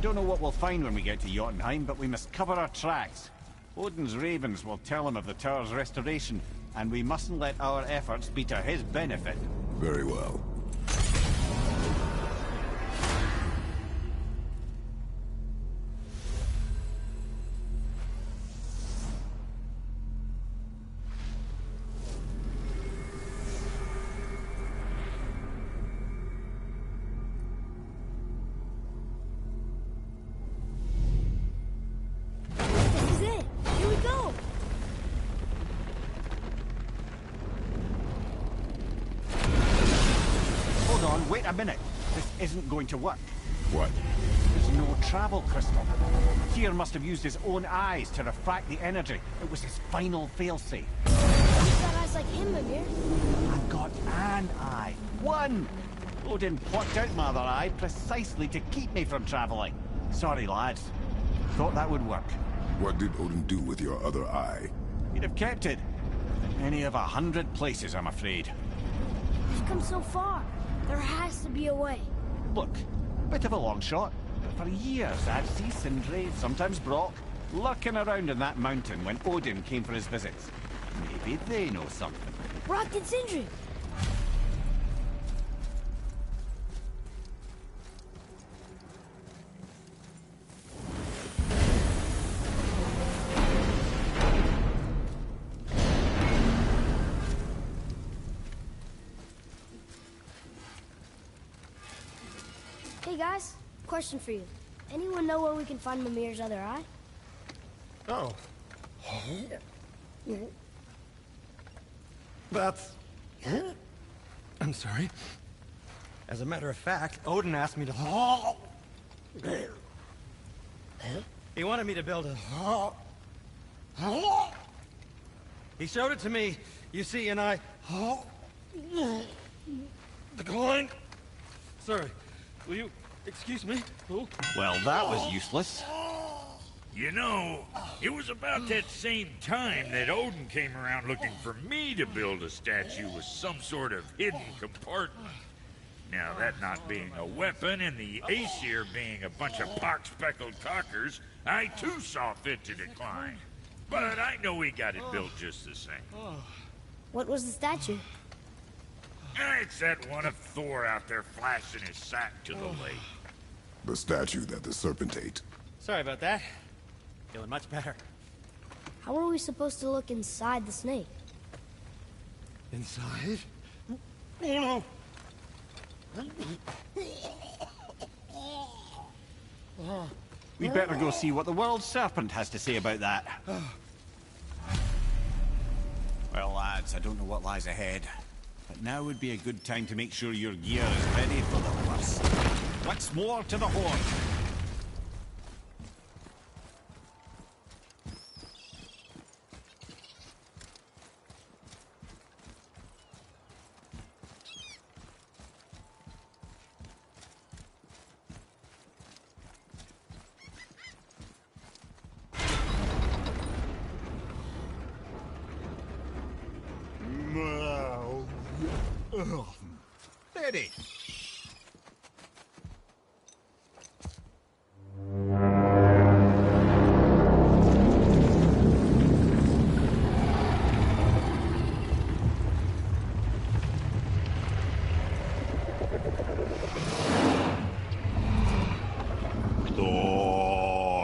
don't know what we'll find when we get to Jotunheim, but we must cover our tracks. Odin's ravens will tell him of the tower's restoration, and we mustn't let our efforts be to his benefit. Very well. Wait a minute. This isn't going to work. What? There's no travel crystal. Tyr must have used his own eyes to refract the energy. It was his final failsafe. You've got eyes like him, Mimir. I've got an eye. One! Odin plucked out my other eye precisely to keep me from traveling. Sorry, lads. Thought that would work. What did Odin do with your other eye? He'd have kept it. In any of 100 places, I'm afraid. We've come so far. There has to be a way. Look, bit of a long shot, but for years I'd see Sindri, sometimes Brock, lurking around in that mountain when Odin came for his visits. Maybe they know something. Brock and Sindri. Hey guys, question for you. Anyone know where we can find Mimir's other eye? Oh. That's... I'm sorry. As a matter of fact, Odin asked me to... He wanted me to build a... He showed it to me, you see, and I... Declined. Sorry, will you excuse me? Oh. Well, that was useless. You know, it was about that same time that Odin came around looking for me to build a statue with some sort of hidden compartment. Now, that not being a weapon and the Aesir being a bunch of pock-speckled talkers, I too saw fit to decline. But I know we got it built just the same. What was the statue? It's that one of Thor out there flashing his sack to the lake. The statue that the serpent ate. Sorry about that. Feeling much better. How are we supposed to look inside the snake? Inside? Oh no! We'd better go see what the world serpent has to say about that. Well, lads, I don't know what lies ahead, but now would be a good time to make sure your gear is ready for the worst. Once more to the Horde. Ready.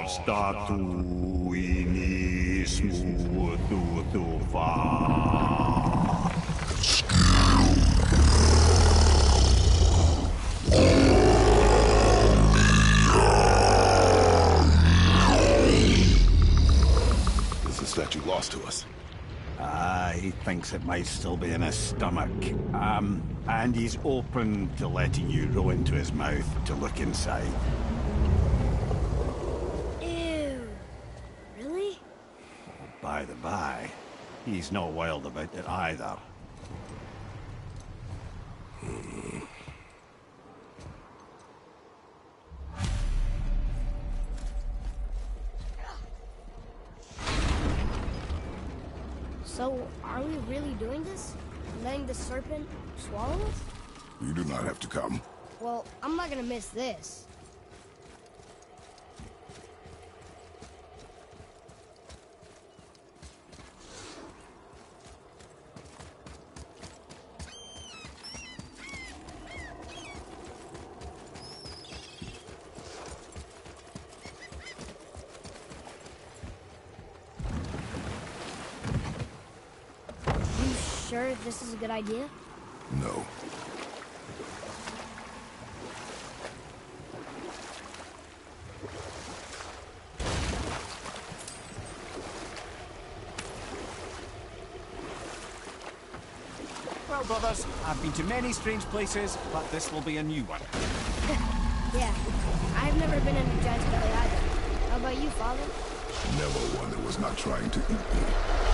Statu inismu tutufa. Is the statue lost to us? He thinks it might still be in his stomach. And he's open to letting you roll into his mouth to look inside. Ew. Really? By the by, he's not wild about it either. So, are we really doing this? Letting the serpent swallow us? You do not have to come. Well, I'm not gonna miss this. sure this is a good idea? No. Well, brothers, I've been to many strange places, but this will be a new one. Yeah. I've never been in a giant's belly either. How about you, Father? Never one that was not trying to eat me.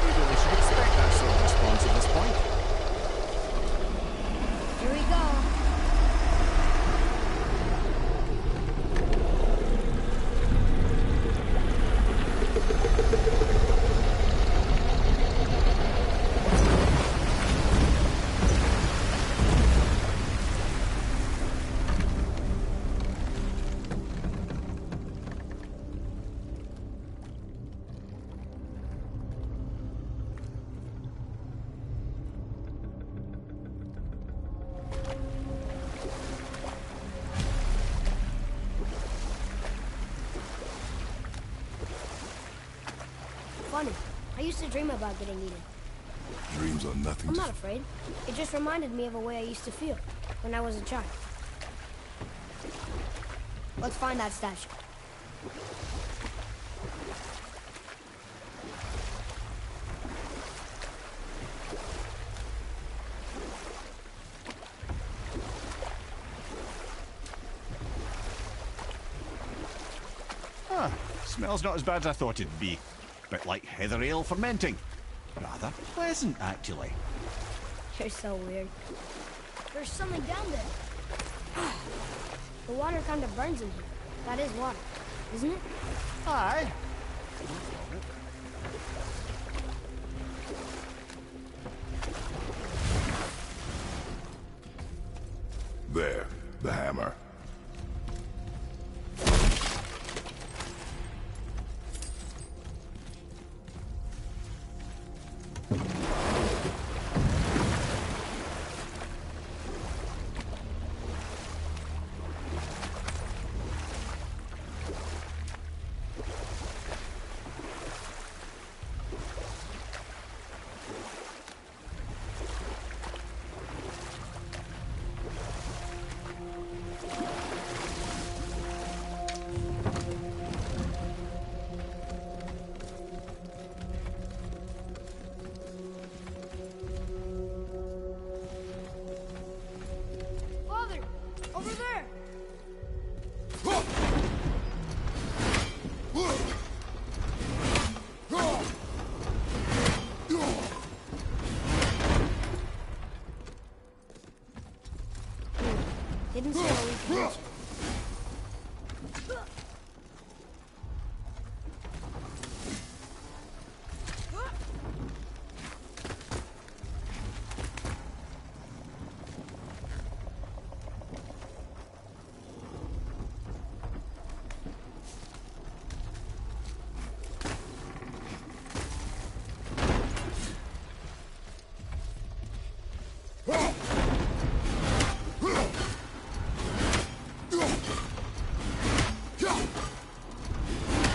We really should expect that sort of response at this point. Here we go. Funny. I used to dream about getting eaten. Dreams are nothing I'm to... not afraid. It just reminded me of a way I used to feel when I was a child. Let's find that statue. Ah, smells not as bad as I thought it'd be. Bit like heather ale fermenting. Rather pleasant, actually. You're so weird. There's something down there. The water kind of burns in here. That is water, isn't it? Aye. There, the hammer. Father! Over there! Didn't say we could reach it.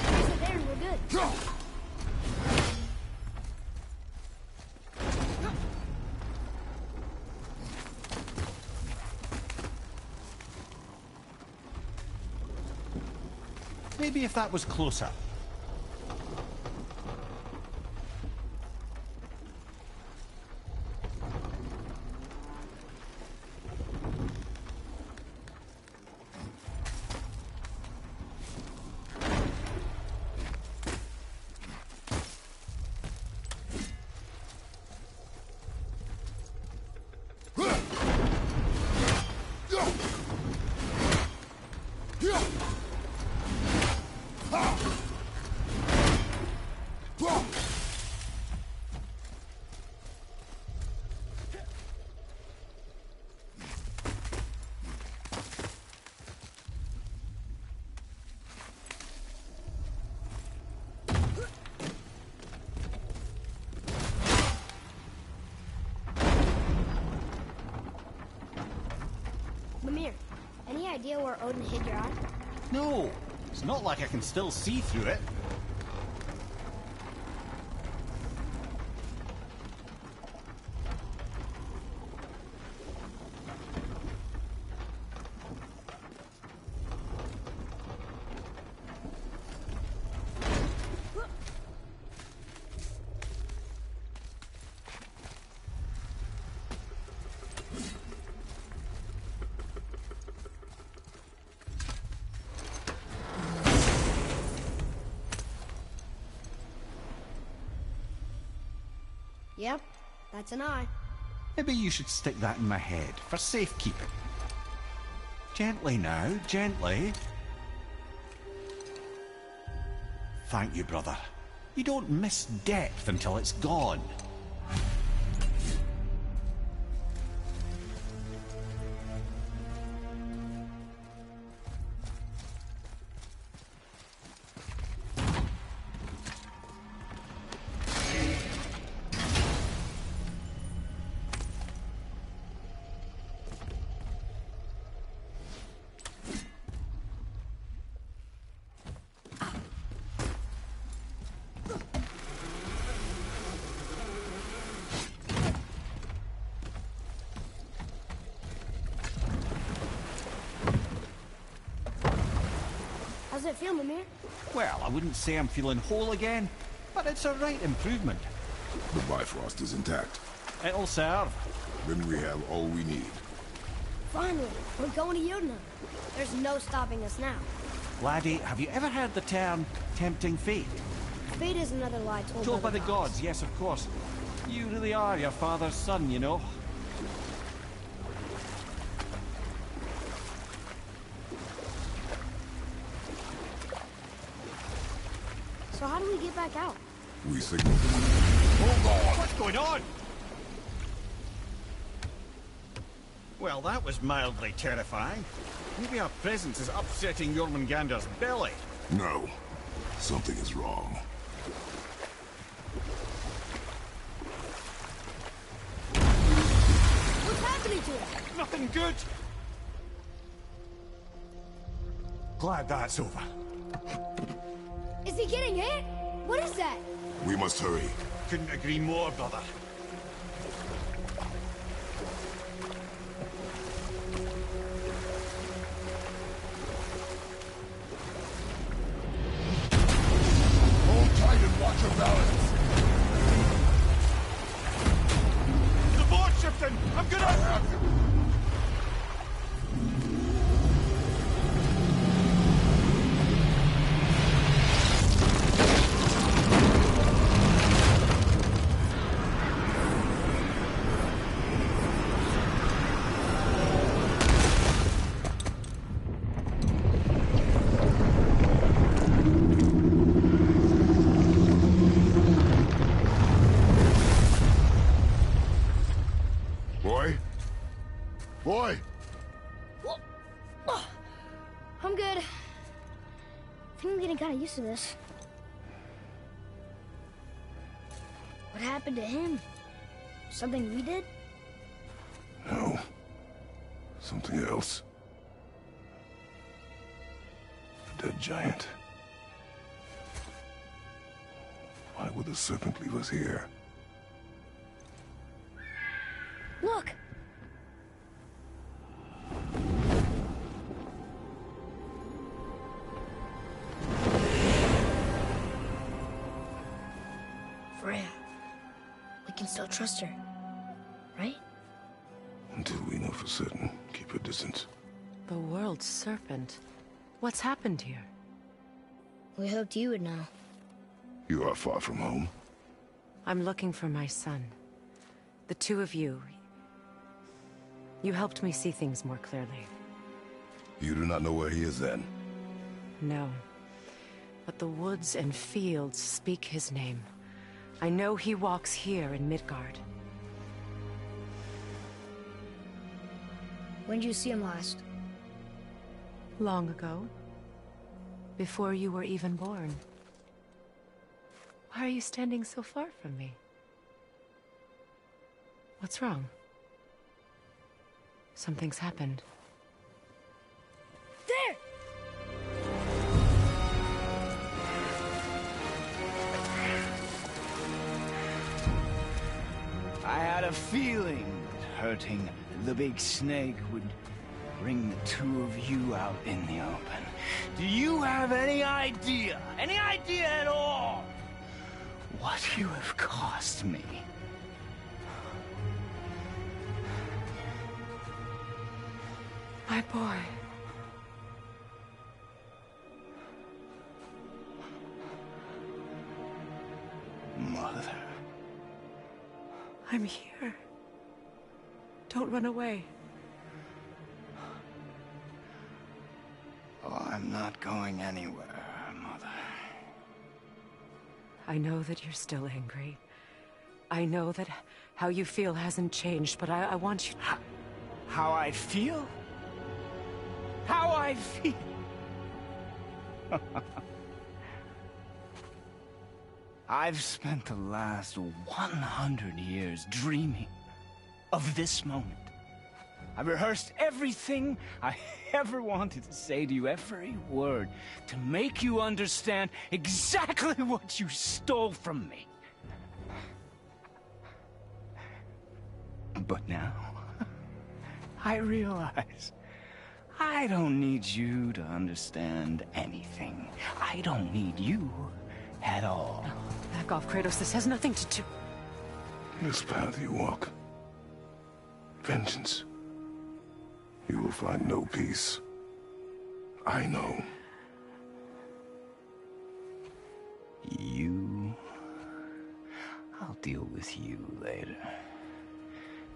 Place it there and we're good. Maybe if that was closer. Mimir, any idea where Odin hid your eye? No, it's not like I can still see through it. Yep, that's an eye. Maybe you should stick that in my head for safekeeping. Gently now, gently. Thank you, brother. You don't miss depth until it's gone. How's it feel, Mimir? Well, I wouldn't say I'm feeling whole again, but it's a right improvement. The Bifrost is intact. It'll serve. Then we have all we need. Finally, we're going to Jotunheim. There's no stopping us now. Laddie, have you ever heard the term tempting fate? Fate is another lie Told by the gods, yes, of course. You really are your father's son, you know. So how do we get back out? We signal them. Hold on! What's going on? Well, that was mildly terrifying. Maybe our presence is upsetting Jormungandr's belly. No. Something is wrong. What's happening to us? Nothing good. Glad that's over. Is he getting hit? What is that? We must hurry. Couldn't agree more, brother. Hold tight and watch your balance. The board's shifting! I'm gonna... Boy! I'm good. I think I'm getting kind of used to this. What happened to him? Something we did? No. Something else. A dead giant. Why would the serpent leave us here? Look! Freya. We can still trust her, right? Until we know for certain, keep your distance. The world's serpent. What's happened here? We hoped you would know. You are far from home. I'm looking for my son. The two of you. You helped me see things more clearly. You do not know where he is then? No. But the woods and fields speak his name. I know he walks here in Midgard. When did you see him last? Long ago. Before you were even born. Why are you standing so far from me? What's wrong? Something's happened. There! I had a feeling that hurting the big snake would bring the two of you out in the open. Do you have any idea at all, what you have cost me? My boy. Mother. I'm here. Don't run away. Oh, I'm not going anywhere, Mother. I know that you're still angry. I know that how you feel hasn't changed, but I want you... How I feel? How I feel? I've spent the last 100 years dreaming of this moment. I've rehearsed everything I ever wanted to say to you, every word, to make you understand exactly what you stole from me. But now, I realize I don't need you to understand anything. I don't need you at all. No, back off, Kratos. This has nothing to do... This path you walk, vengeance, you will find no peace. I know. You... I'll deal with you later.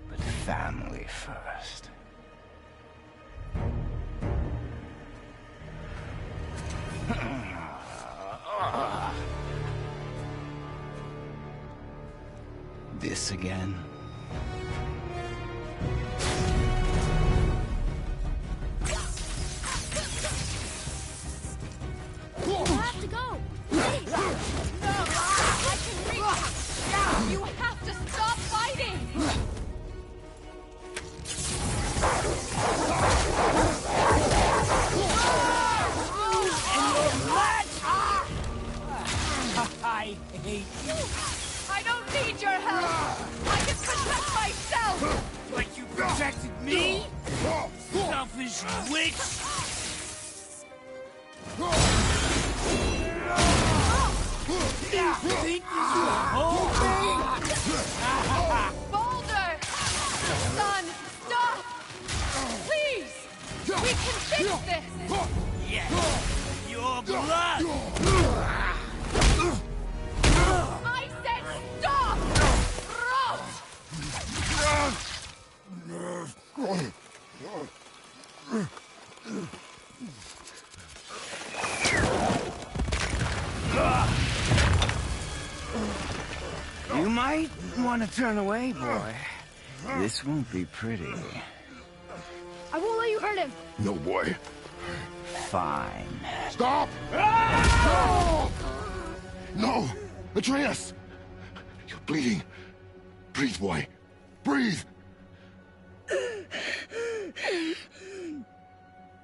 But family first. This again? You have to go! Please! No! I can reach! You have to stop fighting! I hate you. I don't need your help! I can protect myself! Like you protected me? Selfish witch! You think you hold me? Boulder! Son, stop! Please! We can fix this! Yes! Your blood! I said stop! You might want to turn away, boy. This won't be pretty. I won't let you hurt him! No, boy. Fine. Stop! No! No! Atreus! You're bleeding. Breathe, boy. Breathe!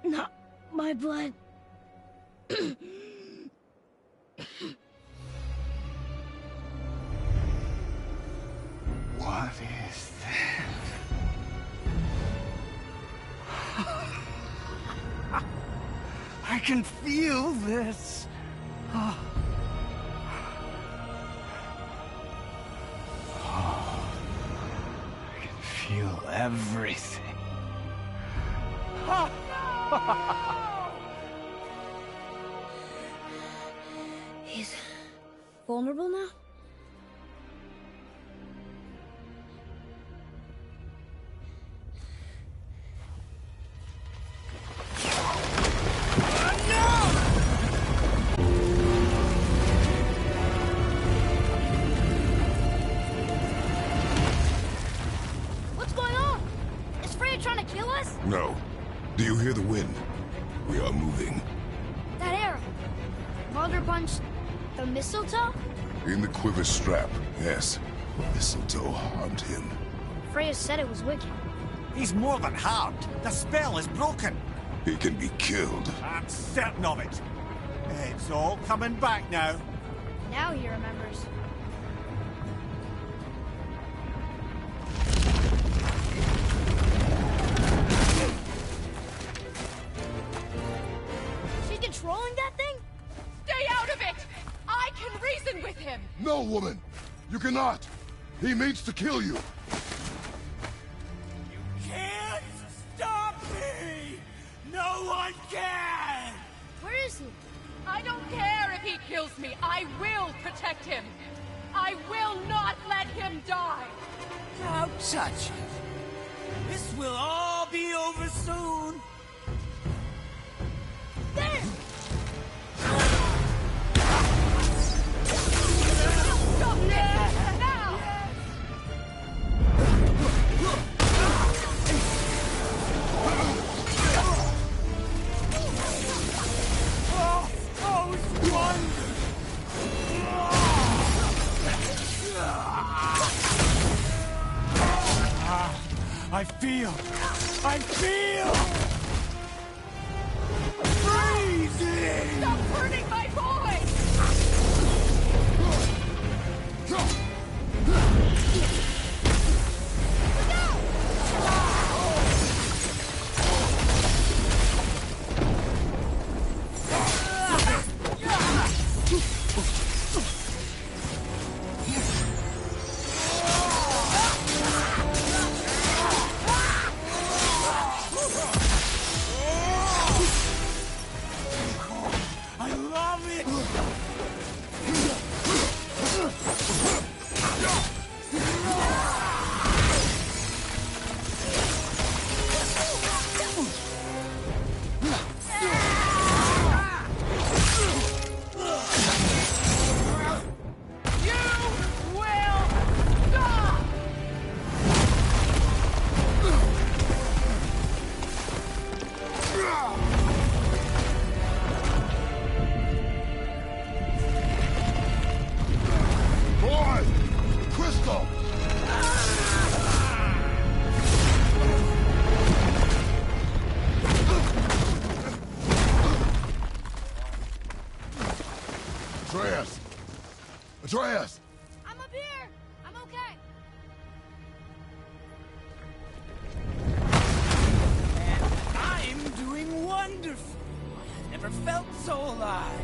Not my blood. What is this? I can feel this. Oh. I can feel everything. He's vulnerable now? What's going on? Is Freya trying to kill us? No. Do you hear the wind? We are moving. That arrow. Baldur punched the mistletoe? In the quiver strap, yes. Mistletoe harmed him. Freya said it was wicked. He's more than harmed. The spell is broken. He can be killed. I'm certain of it. It's all coming back now. Now he remembers. She's controlling that thing? Stay out of it! I can reason with him! No, woman! You cannot! He means to kill you! Can't stop me! No one can! Where is he? I don't care if he kills me. I will protect him. I will not let him die! Don't touch it. This will all be over soon. There! Stop this! Now! Oh, it's wonderful. I feel freezing! Stop hurting my boy! I love it! You will stop! Boy! Crystal! Atreus! Atreus! I'm up here! I'm okay! I'm doing wonderful. I've never felt so alive.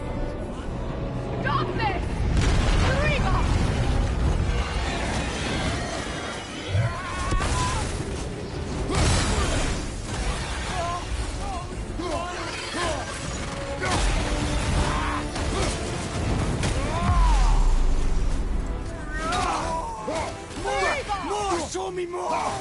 Stop this! Deriva! More! Show me more!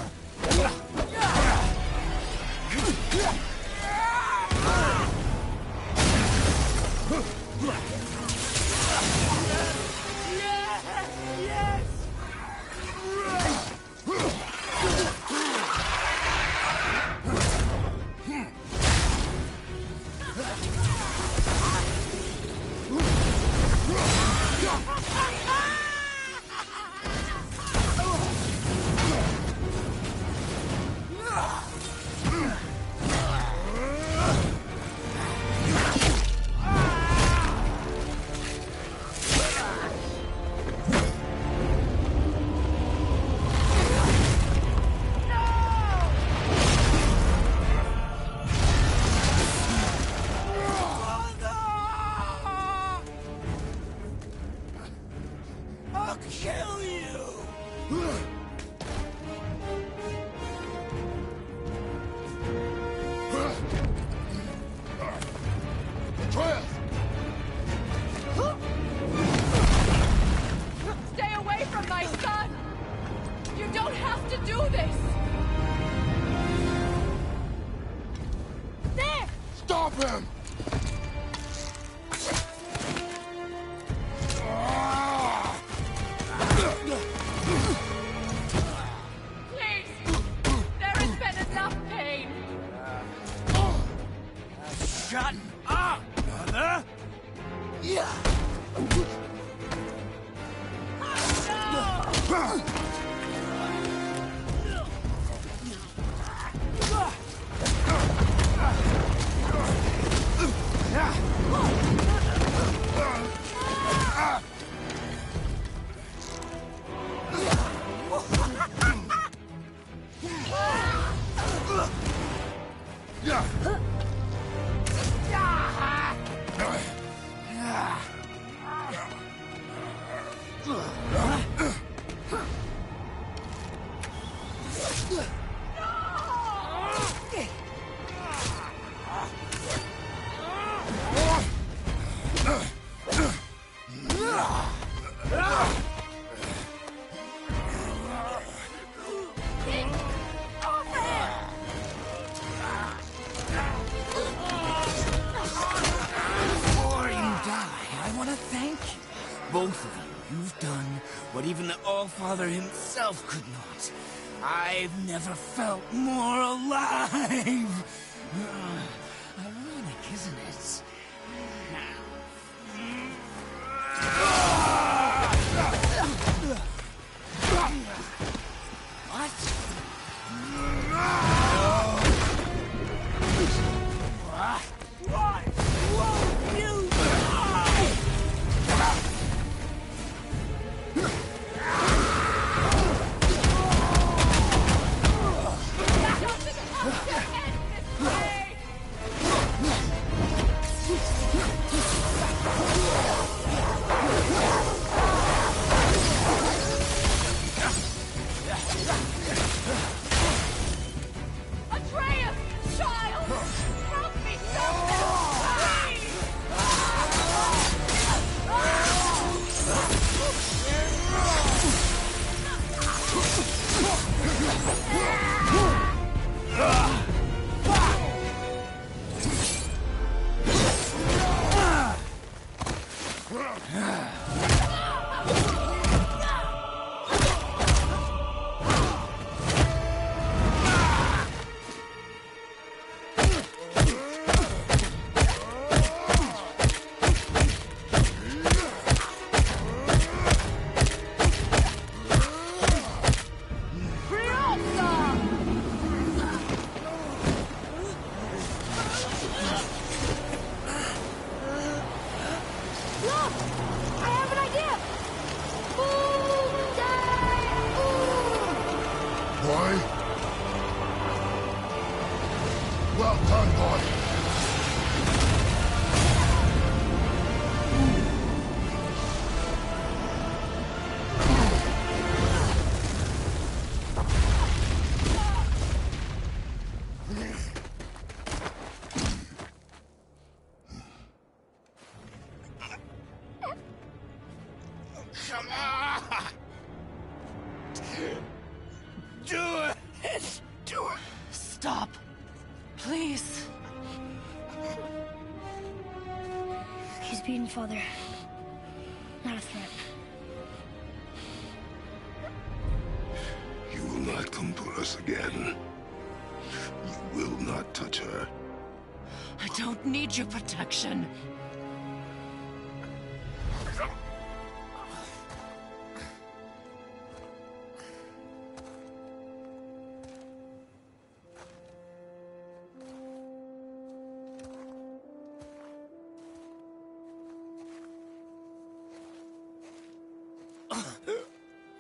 Yes! I'll kill you! Atreus! Stay away from my son! You don't have to do this! There! Stop him! Please! There has been enough pain! Shut up, mother! Yeah! Both of you, you've done what even the Allfather himself could not. I've never felt more alive! Ironic, isn't it? What? Won't you die? Atreus! Child! Help me, something! Please! Look! I have an idea! Boom! Die! Boom! Boy? Well done, boy. Come on! Do it! Do it! Stop. Please. He's beaten Father. Not a threat. You will not come for us again. You will not touch her. I don't need your protection.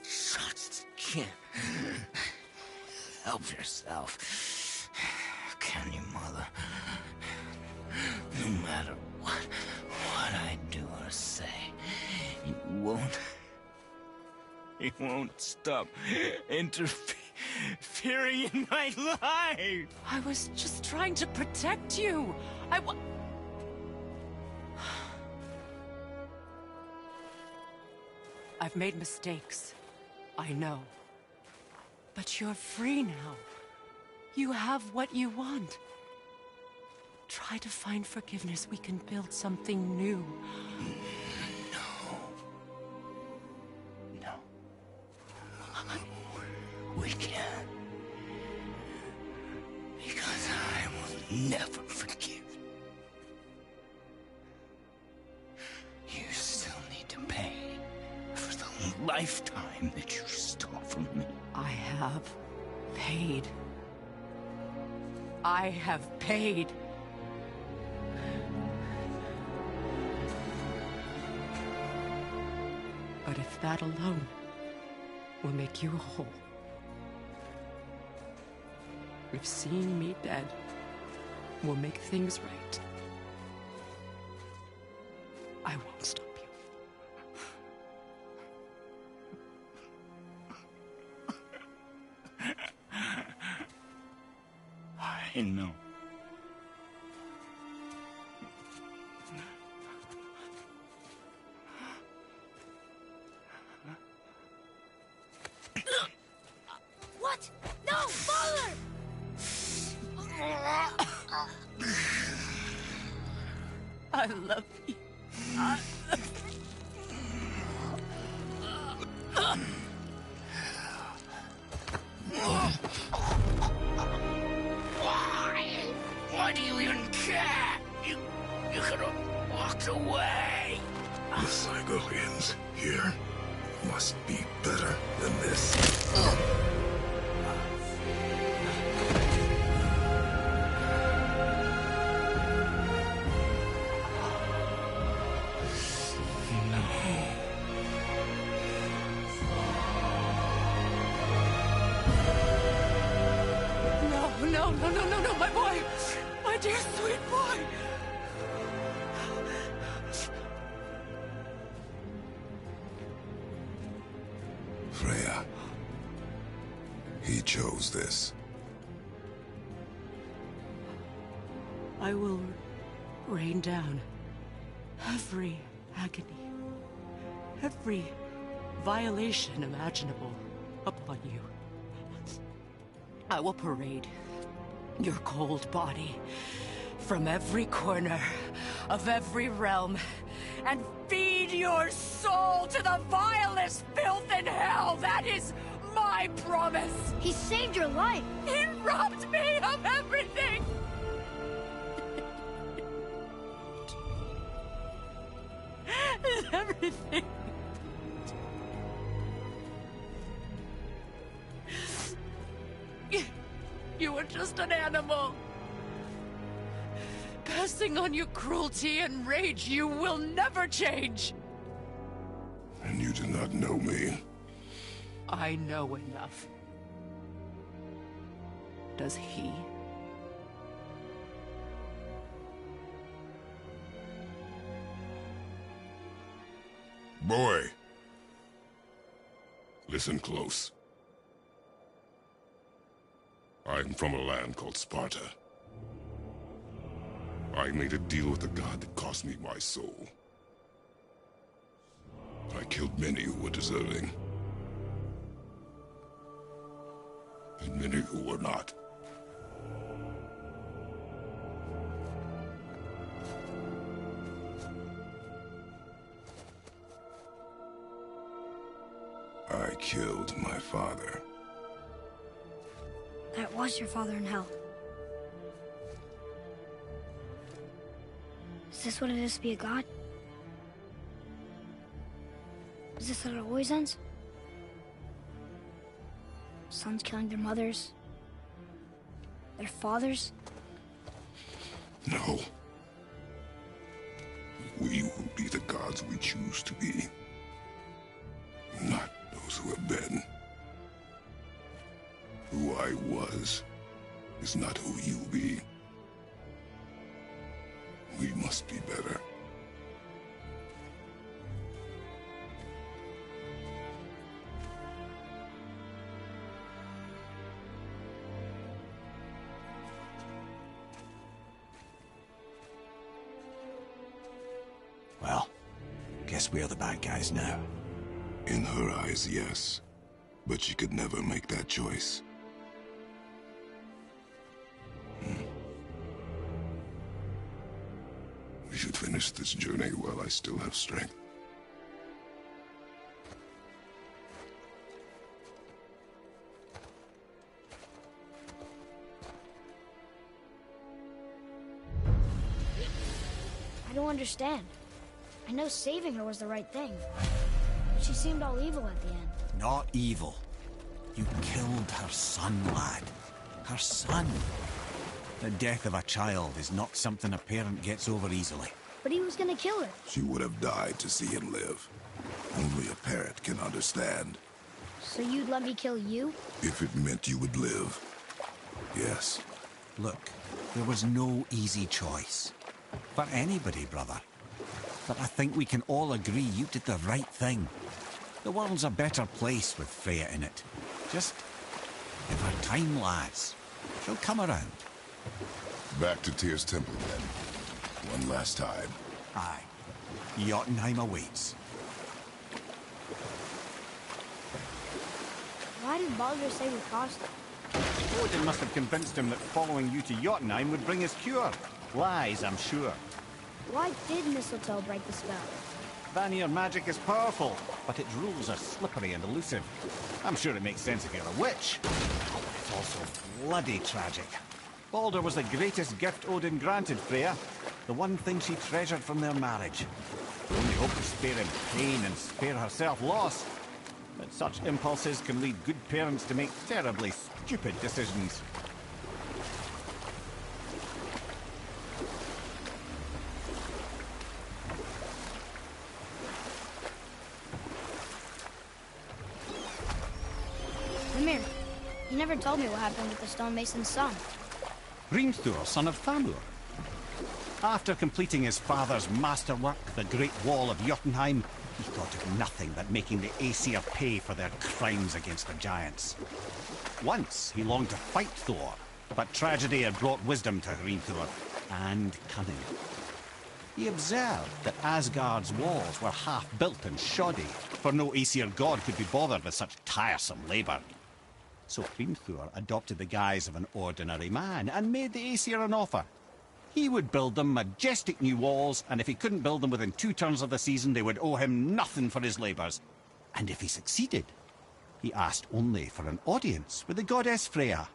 Shots again. Help yourself. Can you, Mother? No matter what I do or say, you won't stop interfering in my life. I was just trying to protect you. I've made mistakes. I know. But you're free now. You have what you want. Try to find forgiveness. We can build something new. No. We can't. Because I will never forgive. You still need to pay for the lifetime that you stole from me. I have paid. I have paid. But if that alone will make you whole, if seeing me dead will make things right, I won't stop you. I know. What? No, Father! I love you. Why do you even care? You could have walked away. The Sigolians here must be better than this. No, my boy! My dear sweet boy! Freya. He chose this. I will rain down every agony, every violation imaginable upon you. I will parade your cold body from every corner of every realm and feed your soul to the vilest filth in hell. That is my promise. He saved your life. He robbed me of everything. Everything. You were just an animal. Passing on your cruelty and rage, you will never change. And you do not know me. I know enough. Does he? Boy. Listen close. I'm from a land called Sparta. I made a deal with a god that cost me my soul. I killed many who were deserving. And many who were not. I killed my father. That was your father in hell. Is this what it is to be a god? Is this how it always ends? Sons killing their mothers? Their fathers? No. We will be the gods we choose to be. Not those who have been. Who I was is not who you'll be. We must be better. Well, guess we're the bad guys now. In her eyes, yes. But she could never make that choice. We should finish this journey while I still have strength. I don't understand. I know saving her was the right thing. But she seemed all evil at the end. Not evil. You killed her son, lad. Her son. The death of a child is not something a parent gets over easily. But he was gonna kill her. She would have died to see him live. Only a parent can understand. So you'd let me kill you? If it meant you would live. Yes. Look, there was no easy choice. For anybody, brother. But I think we can all agree you did the right thing. The world's a better place with Freya in it. Just give her time, lads. She'll come around. Back to Tyr's temple, then. One last time. Aye. Jotunheim awaits. Why did Baldur say we crossed it? Odin must have convinced him that following you to Jotunheim would bring his cure. Lies, I'm sure. Why did Mistletoe break the spell? Vanir magic is powerful, but its rules are slippery and elusive. I'm sure it makes sense if you're a witch. It's also bloody tragic. Baldur was the greatest gift Odin granted Freya, the one thing she treasured from their marriage. Only hope to spare him pain and spare herself loss. But such impulses can lead good parents to make terribly stupid decisions. Mimir, you never told me what happened with the stonemason's son. Hrimthur, son of Thamur. After completing his father's masterwork, the Great Wall of Jotunheim, he thought of nothing but making the Aesir pay for their crimes against the giants. Once he longed to fight Thor, but tragedy had brought wisdom to Hrimthur, and cunning. He observed that Asgard's walls were half-built and shoddy, for no Aesir god could be bothered with such tiresome labor. So Hrimthur adopted the guise of an ordinary man and made the Aesir an offer. He would build them majestic new walls, and if he couldn't build them within 2 turns of the season, they would owe him nothing for his labors. And if he succeeded, he asked only for an audience with the goddess Freya.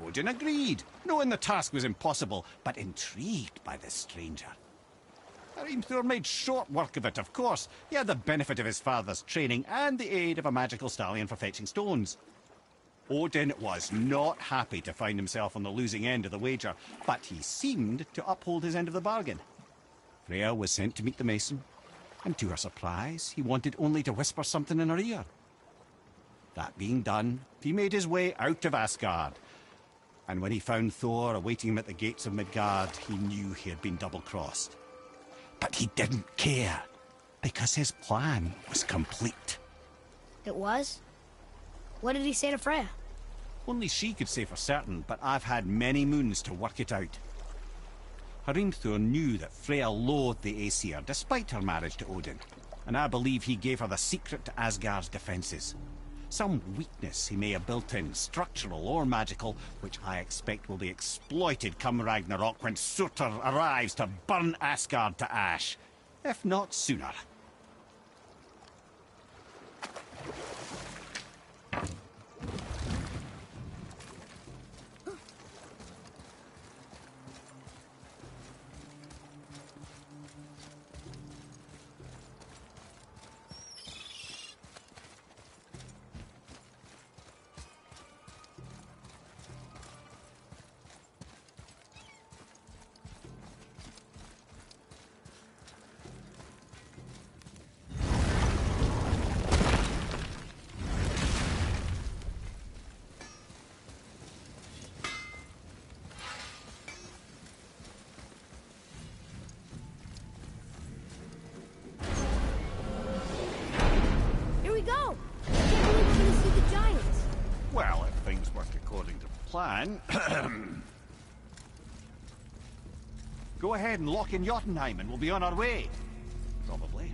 Odin agreed, knowing the task was impossible, but intrigued by the stranger. Hrimthur made short work of it, of course. He had the benefit of his father's training and the aid of a magical stallion for fetching stones. Odin was not happy to find himself on the losing end of the wager, but he seemed to uphold his end of the bargain. Freya was sent to meet the mason, and to her surprise, he wanted only to whisper something in her ear. That being done, he made his way out of Asgard. And when he found Thor awaiting him at the gates of Midgard, he knew he had been double-crossed. But he didn't care, because his plan was complete. It was? What did he say to Freya? Only she could say for certain, but I've had many moons to work it out. Hrimthur knew that Freya loathed the Aesir, despite her marriage to Odin, and I believe he gave her the secret to Asgard's defences. Some weakness he may have built in, structural or magical, which I expect will be exploited come Ragnarok when Surtur arrives to burn Asgard to ash, if not sooner. Well, if things work according to plan... Go ahead and lock in Jotunheim and we'll be on our way. Probably.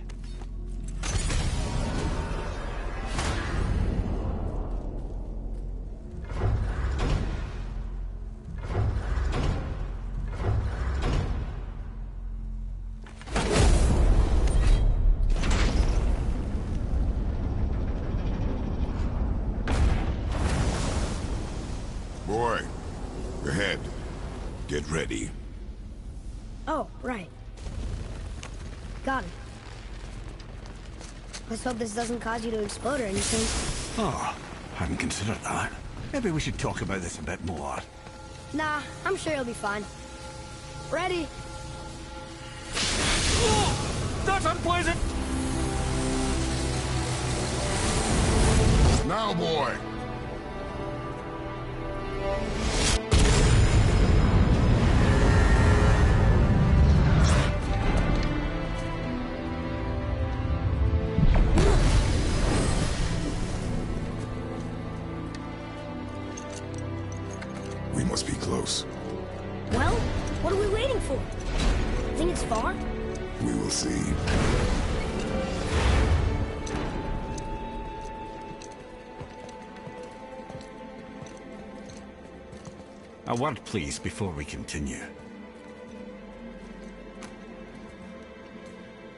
Boy, ahead. Get ready. Oh, right. Got it. Let's hope this doesn't cause you to explode or anything. Oh, hadn't considered that. Maybe we should talk about this a bit more. Nah, I'm sure you'll be fine. Ready? Oh, that's unpleasant! Now, boy! We must be close. Well, what are we waiting for? Think it's far? We will see. A word, please, before we continue.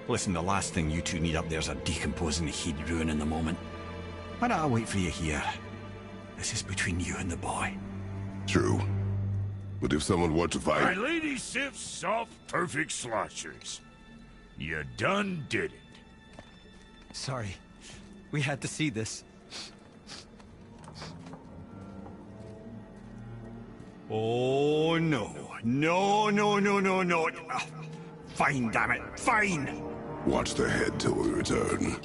Listen, the last thing you two need up there's a decomposing heat ruining the moment. Why don't I wait for you here? This is between you and the boy. True. But if someone were to My fight... Lady Sif's soft, perfect sloshers. You done did it. Sorry. We had to see this. Oh, no. No, no, no, no, no. Fine, damn it. Fine! Watch the head till we return.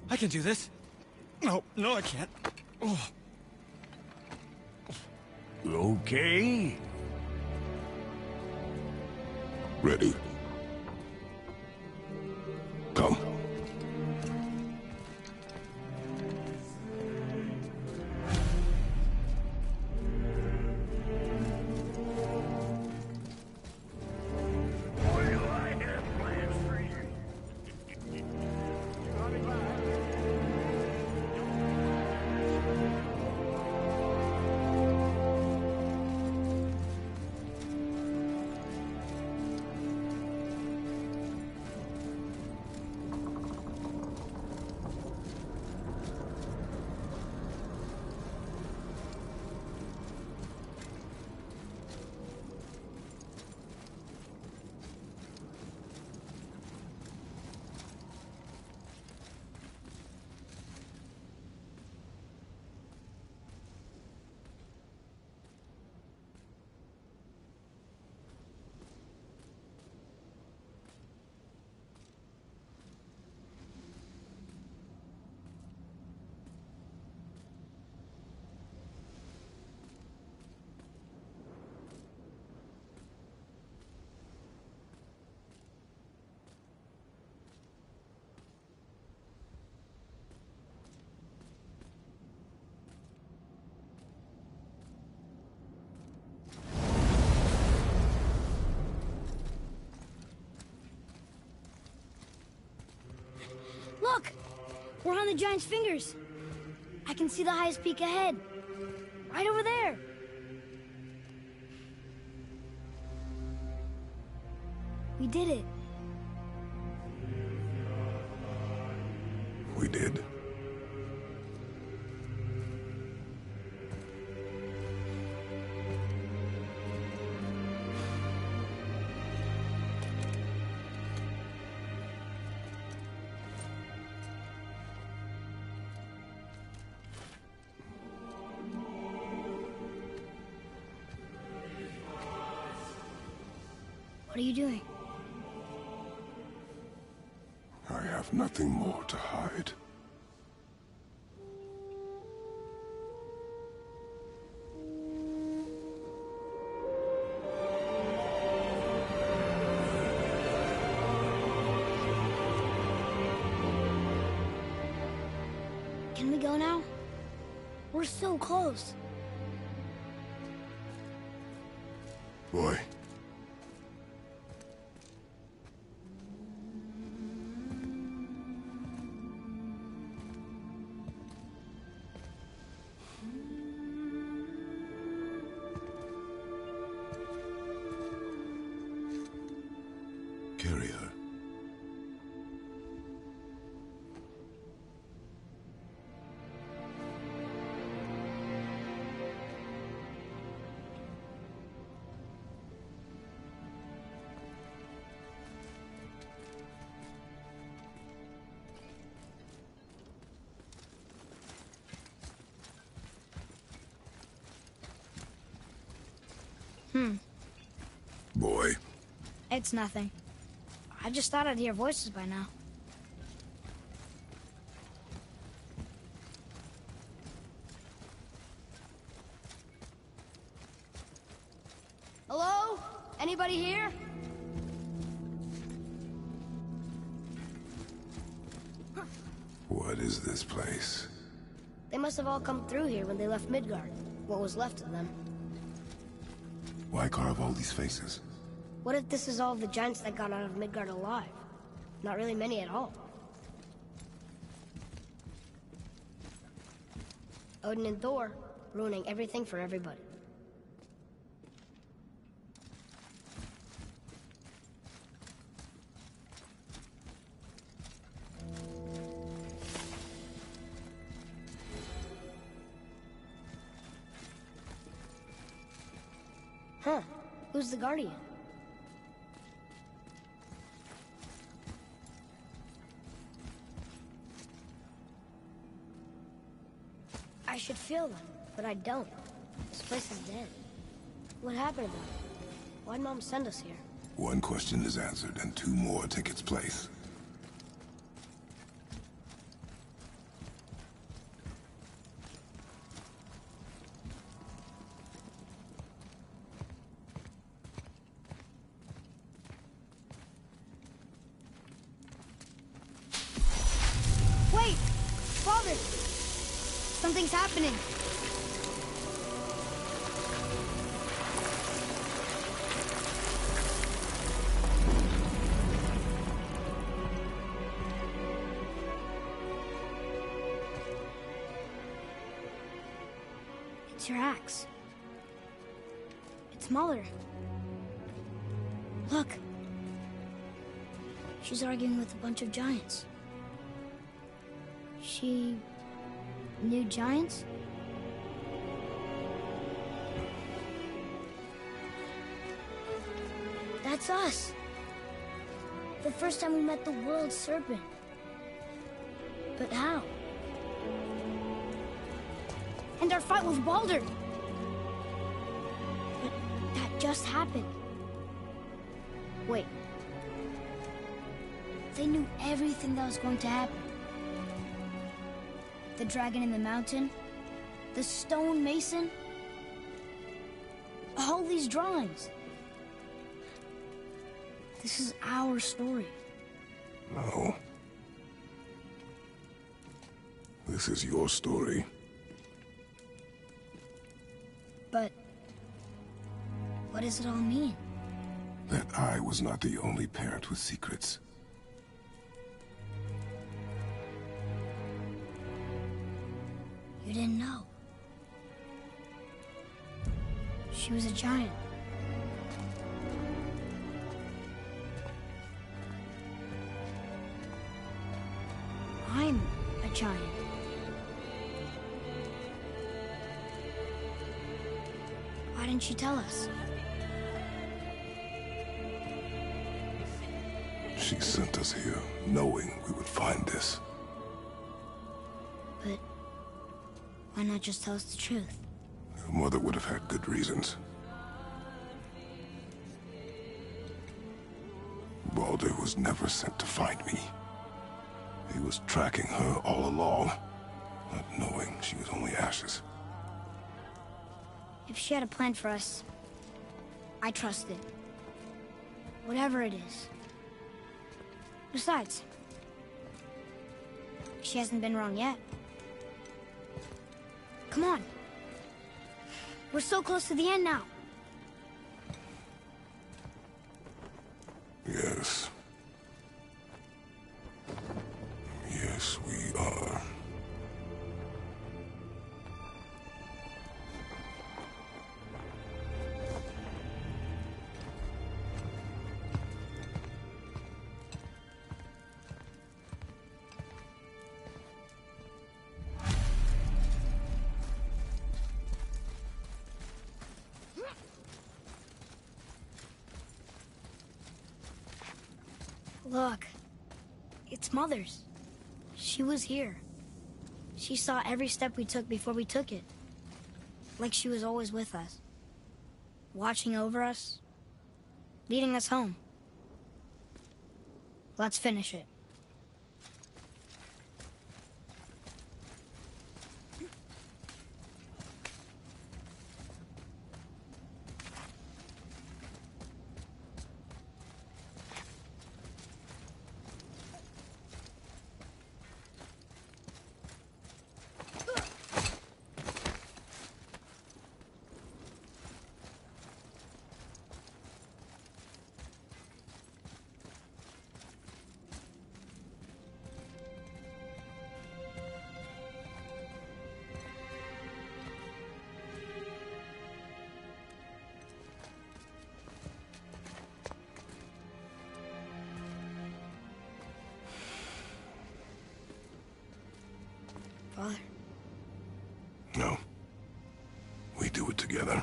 I can do this. No, I can't. Oh. Okay. Ready. Come. Boy, do I have plans for you. Look! We're on the giant's fingers. I can see the highest peak ahead. Right over there. We did it. We did. What are you doing? I have nothing more to hide. Can we go now? We're so close. Boy. Carry her. Boy. It's nothing. I just thought I'd hear voices by now. Hello? Anybody here? What is this place? They must have all come through here when they left Midgard. What was left of them. Why carve all these faces? What if this is all the giants that got out of Midgard alive? Not really many at all. Odin and Thor, ruining everything for everybody. Huh. Who's the Guardian? I should feel them, but I don't. This place is dead. What happened to them? Why'd Mom send us here? One question is answered, and two more take its place. Wait! Father! Something's happening! It's your axe. It's Mother. Look. She's arguing with a bunch of giants. She knew giants? That's us. The first time we met the world serpent. But how? And our fight with Baldur. But that just happened. Wait. They knew everything that was going to happen. The dragon in the mountain, the stone mason, all these drawings. This is our story. No. This is your story. But what does it all mean? That I was not the only parent with secrets. You didn't know. She was a giant. I'm a giant. Why didn't you tell us? She sent us here, knowing we would find this. But why not just tell us the truth? Your mother would have had good reasons. Baldur was never sent to find me. He was tracking her all along, not knowing she was only ashes. If she had a plan for us, I trust it. Whatever it is. Besides, she hasn't been wrong yet. Come on. We're so close to the end now. Yes. Yes, we are. Look. It's Mother's. She was here. She saw every step we took before we took it. Like she was always with us. Watching over us. Leading us home. Let's finish it. Father. No. We do it together.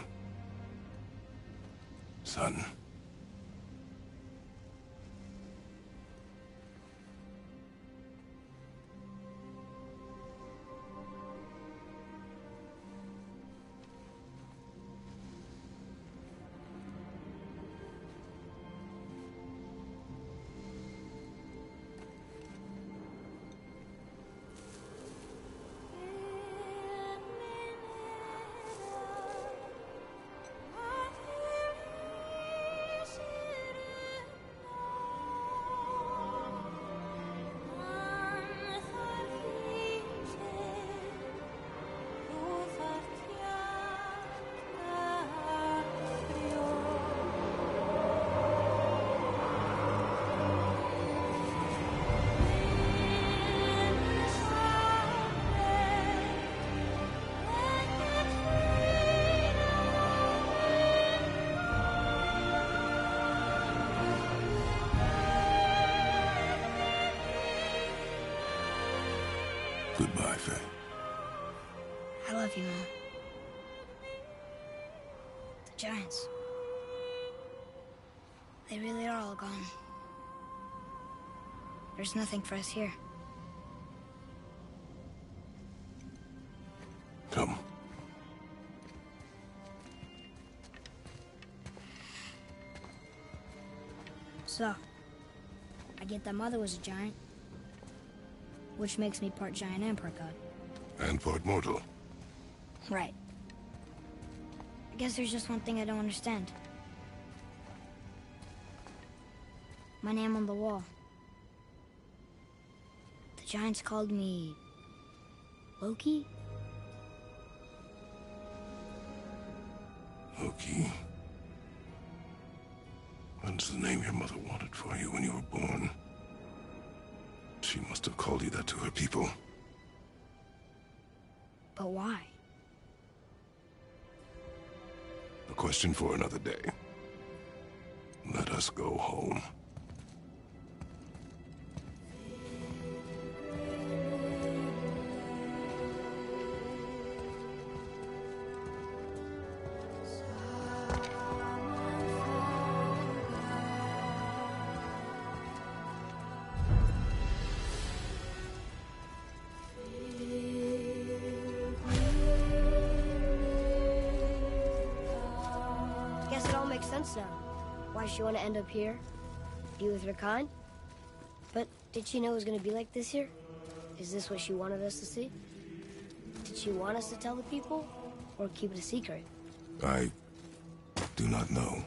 son. Goodbye, Faye. I love you, Mom. The Giants. They really are all gone. There's nothing for us here. Come. So, I get that Mother was a giant, which makes me part giant and part god. And part mortal. Right. I guess there's just one thing I don't understand. My name on the wall. The Giants called me... Loki? Loki. That's the name your mother wanted for you when you were born. She must have called you that to her people. But why? A question for another day. Let us go home. Guess it all makes sense now. Why she want to end up here? Be with her kind? But did she know it was going to be like this here? Is this what she wanted us to see? Did she want us to tell the people? Or keep it a secret? I do not know.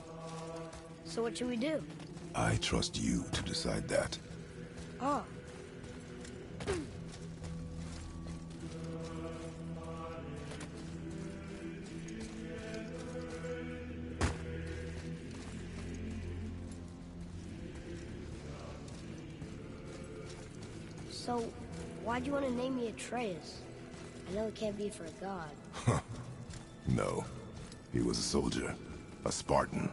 So what should we do? I trust you to decide that. Oh. So, why'd you want to name me Atreus? I know it can't be for a god. No. He was a soldier. A Spartan.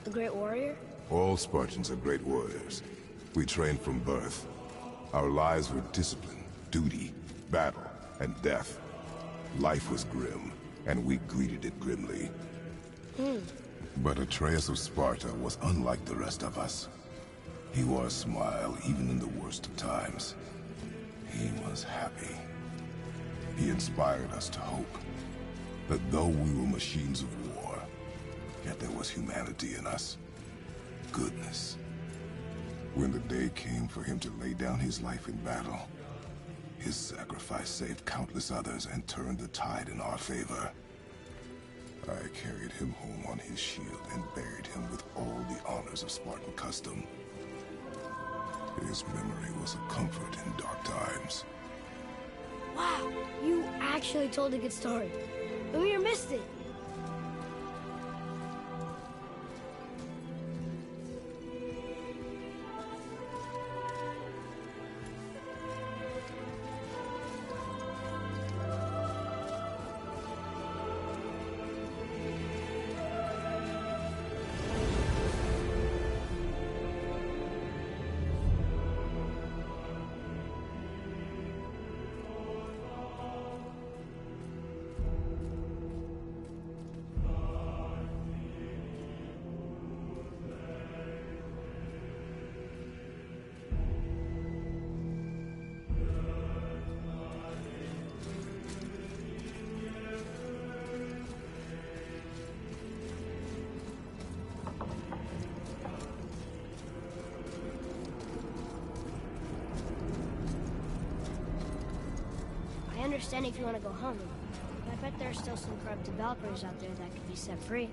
A great warrior? All Spartans are great warriors. We trained from birth. Our lives were discipline, duty, battle, and death. Life was grim, and we greeted it grimly. But Atreus of Sparta was unlike the rest of us. He wore a smile even in the worst of times. He was happy. He inspired us to hope that though we were machines of war, yet there was humanity in us. Goodness. When the day came for him to lay down his life in battle, his sacrifice saved countless others and turned the tide in our favor. I carried him home on his shield and buried him with all the honors of Spartan custom. His memory was a comfort in dark times. Wow, you actually told a good story. Ymir missed it. I understand if you want to go home, but I bet there are still some corrupt developers out there that could be set free.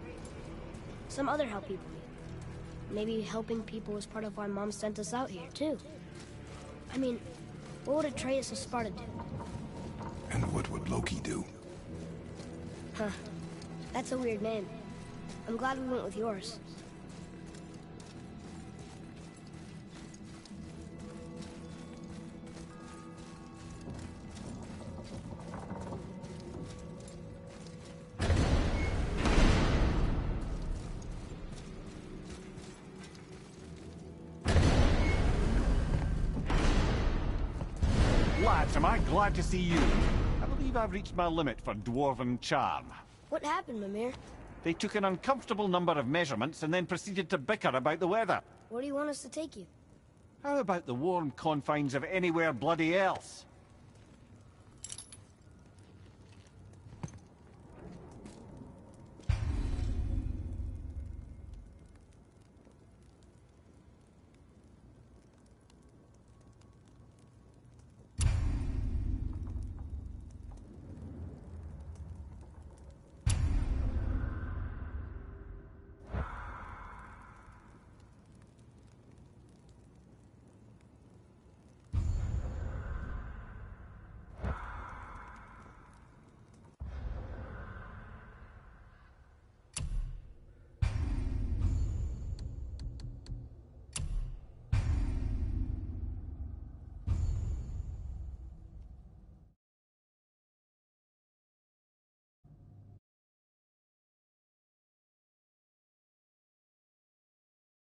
Some other help people need. Maybe helping people was part of why Mom sent us out here, too. I mean, what would Atreus of Sparta do? And what would Loki do? Huh. That's a weird name. I'm glad we went with yours. Lads, am I glad to see you. I believe I've reached my limit for dwarven charm. What happened, Mimir? They took an uncomfortable number of measurements and then proceeded to bicker about the weather. Where do you want us to take you? How about the warm confines of anywhere bloody else?